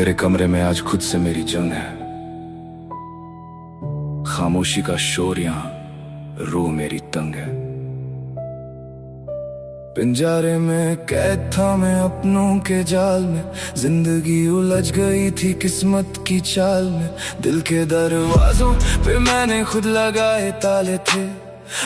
मेरे कमरे में आज खुद से मेरी जंग है। खामोशी का शोर यहाँ रूह मेरी तंग है। पिंजरे में कैद था मैं अपनों के जाल में, जिंदगी उलझ गई थी किस्मत की चाल में। दिल के दरवाजों पे मैंने खुद लगाए ताले थे,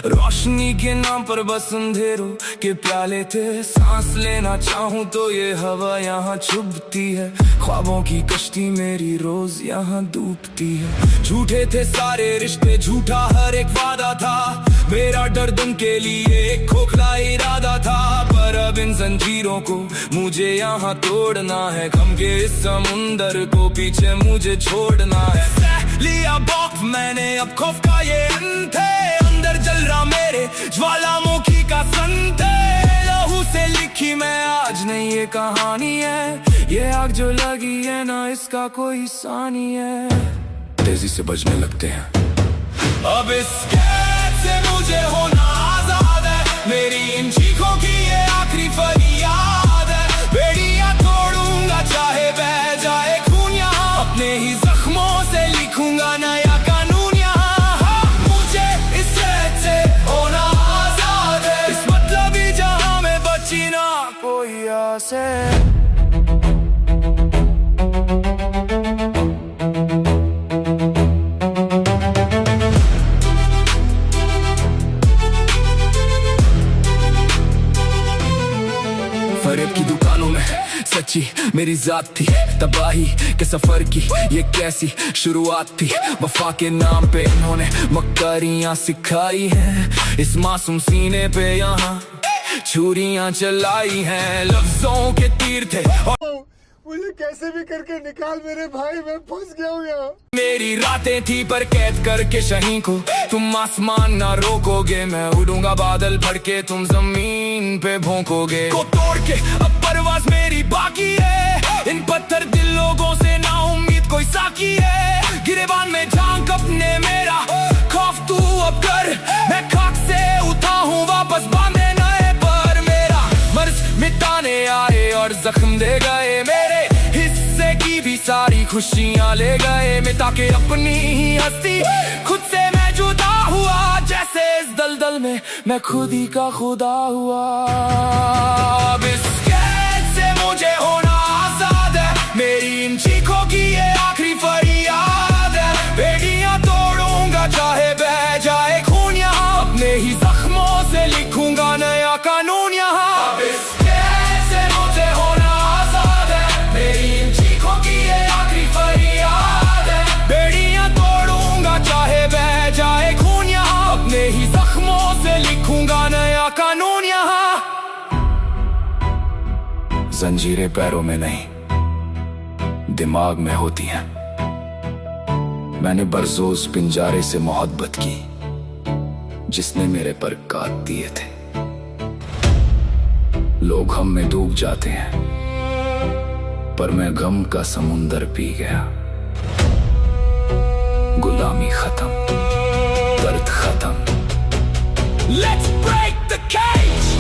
रोशनी के नाम पर बस अंधेरों के प्याले थे। सांस लेना चाहूं तो ये हवा यहाँ चुभती है, ख्वाबों की कश्ती मेरी रोज यहाँ डूबती है। झूठे थे सारे रिश्ते, झूठा हर एक वादा था, मेरा दर्द के लिए एक खोखला इरादा था। पर अब इन जंजीरों को मुझे यहाँ तोड़ना है, गम के इस समुंदर को पीछे मुझे छोड़ना है। लिया वक्त मैंने अब खौफ का ये अंत है, अंदर जल रहा मेरे ज्वालामुखी का संत है। लहू से लिखी मैं आज नहीं ये कहानी है, ये आग जो लगी है ना इसका कोई सानी है। तेजी से बजने लगते हैं अब इस कैद से मुझे होना आजाद है, मेरी इन चीखों की ये आखिरी फरियाद है। बेड़ियां तोड़ूंगा चाहे बह जाए खून यहाँ, अपने ही जख्मों से लिखूंगा नया कानून यहाँ। मुझे इस कैद से होना आजाद है, इस मतलबी जहां में बची ना कोई आस है। फरेब की दुकानों में सच्ची मेरी जात थी, तबाही के सफर की ये कैसी शुरुआत थी। वफा के नाम पे इन्होंने मक्कारियां सिखाई हैं, इस मासूम सीने पे यहाँ छुरियां चलाई हैं। लफ्जों के तीर थे और मुझे कैसे भी करके निकाल मेरे भाई, मैं फंस गया हूँ यहाँ। मेरी रातें थी पर कैद करके शहीं को तुम आसमान ना रोकोगे। मैं उड़ूंगा बादल भर के तुम जमीन पे भोंकोगे। को तोड़ के अब परवाज मेरी बाकी है, इन पत्थर दिल लोगों से ना उम्मीद कोई साकी है। गिरेबान में झांक अपने मेरा खौफ तू अब कर, मैं खाक से उठा हूँ वापस बांधे नए पर। मेरा मर्ज मिटाने आए और जख्म दे गए, मेरे हिस्से की भी सारी खुशियां ले गए। मिटा के अपनी ही हस्ती खुद से मैं जुदा हुआ, जैसे इस दलदल में मैं खुद ही का खुदा हुआ। अब इस कैद से मुझे होना आजाद है, मेरी इन चीखों की ये आखिरी फरियाद है। बेड़ियां तोड़ूंगा चाहे बह जाए खून यहाँ, अपने ही जख्मों से लिखूंगा नया कानून यहाँ। अब इस कैद से मुझे होना आजाद है, मेरी इन चीखों की ये आखिरी फरियाद है। बेड़ियां तोड़ूंगा चाहे बह जाए खून यहाँ, अपने ही जख्मों से लिखूंगा नया कानून यहाँ। जंजीरें पैरों में नहीं दिमाग में होती हैं। मैंने बरसों पिंजरे से मोहब्बत की, जिसने मेरे पर काट दिए थे। लोग हम में डूब जाते हैं पर मैं गम का समुंदर पी गया। गुलामी खत्म, दर्द खत्म। Let's break the cage!